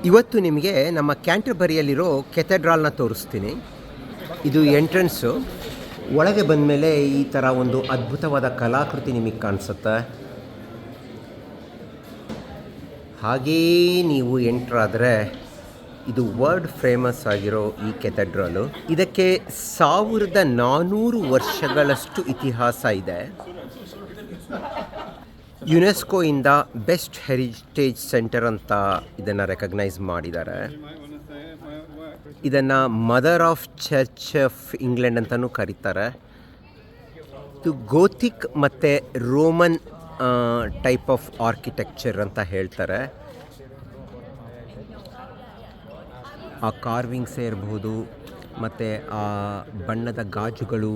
ಇವತ್ತು ನಿಮಗೆ ನಮ್ಮ ಕ್ಯಾಂಟರ್ಬರಿಯಲ್ಲಿರೋ ಕೆಥೆಡ್ರಾಲ್ನ ತೋರಿಸ್ತೀನಿ. ಇದು ಎಂಟ್ರೆನ್ಸು. ಒಳಗೆ ಬಂದಮೇಲೆ ಈ ಥರ ಒಂದು ಅದ್ಭುತವಾದ ಕಲಾಕೃತಿ ನಿಮಗೆ ಕಾಣಿಸುತ್ತೆ. ಹಾಗೆಯೇ ನೀವು ಎಂಟ್ರಾದರೆ ಇದು ವರ್ಲ್ಡ್ ಫೇಮಸ್ ಆಗಿರೋ ಈ ಕೆಥೆಡ್ರಲು. ಇದಕ್ಕೆ 1400 ವರ್ಷಗಳಷ್ಟು ಇತಿಹಾಸ ಇದೆ. ಯುನೆಸ್ಕೋಯಿಂದ ಬೆಸ್ಟ್ ಹೆರಿಟೇಜ್ ಸೆಂಟರ್ ಅಂತ ಇದನ್ನು ರೆಕಗ್ನೈಸ್ ಮಾಡಿದ್ದಾರೆ. ಇದನ್ನು mother of church of England ಅಂತಲೂ ಕರೀತಾರೆ. ಇದು ಗೋಥಿಕ್ ಮತ್ತು ರೋಮನ್ ಟೈಪ್ ಆಫ್ ಆರ್ಕಿಟೆಕ್ಚರ್ ಅಂತ ಹೇಳ್ತಾರೆ. ಆ ಕಾರ್ವಿಂಗ್ಸೇ ಇರಬಹುದು ಮತ್ತು ಆ ಬಣ್ಣದ ಗಾಜುಗಳು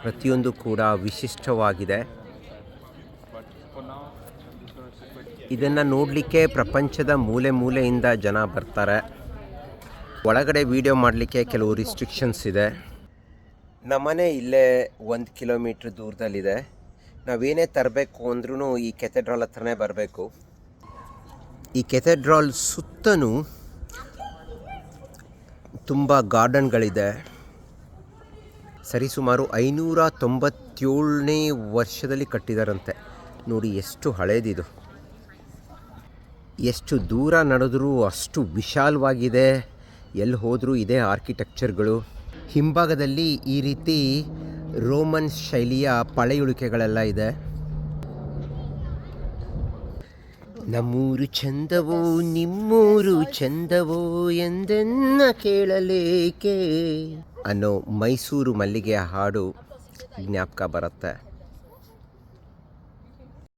ಪ್ರತಿಯೊಂದು ಕೂಡ ವಿಶಿಷ್ಟವಾಗಿದೆ. ಇದನ್ನು ನೋಡಲಿಕ್ಕೆ ಪ್ರಪಂಚದ ಮೂಲೆ ಮೂಲೆಯಿಂದ ಜನ ಬರ್ತಾರೆ. ಒಳಗಡೆ ವಿಡಿಯೋ ಮಾಡಲಿಕ್ಕೆ ಕೆಲವು ರಿಸ್ಟ್ರಿಕ್ಷನ್ಸ್ ಇದೆ. ನಮ್ಮನೆ ಇಲ್ಲೇ 1 ಕಿಲೋಮೀಟ್ರ್ ದೂರದಲ್ಲಿದೆ. ನಾವೇನೇ ತರಬೇಕು ಅಂದ್ರೂ ಈ ಕೆಥೆಡ್ರಾಲ್ ಹತ್ರನೇ ಬರಬೇಕು. ಈ ಕೆಥೆಡ್ರಾಲ್ ಸುತ್ತಲೂ ತುಂಬ ಗಾರ್ಡನ್ಗಳಿದೆ. ಸರಿಸುಮಾರು 597ನೇ ವರ್ಷದಲ್ಲಿ ಕಟ್ಟಿದಾರಂತೆ. ನೋಡಿ ಎಷ್ಟು ಹಳೇದಿದು. ಎಷ್ಟು ದೂರ ನಡೆದ್ರೂ ಅಷ್ಟು ವಿಶಾಲವಾಗಿದೆ. ಎಲ್ಲಿ ಹೋದರೂ ಇದೇ ಆರ್ಕಿಟೆಕ್ಚರ್ಗಳು. ಹಿಂಭಾಗದಲ್ಲಿ ಈ ರೀತಿ ರೋಮನ್ ಶೈಲಿಯ ಪಳೆಯುಳಿಕೆಗಳೆಲ್ಲ ಇದೆ. ನಮ್ಮೂರು ಚಂದವೋ ನಿಮ್ಮೂರು ಚಂದವೋ ಎಂದೆನ್ನ ಕೇಳಲೇಕೆ ಅನ್ನೋ ಮೈಸೂರು ಮಲ್ಲಿಗೆಯ ಹಾಡು ಜ್ಞಾಪಕ ಬರುತ್ತೆ.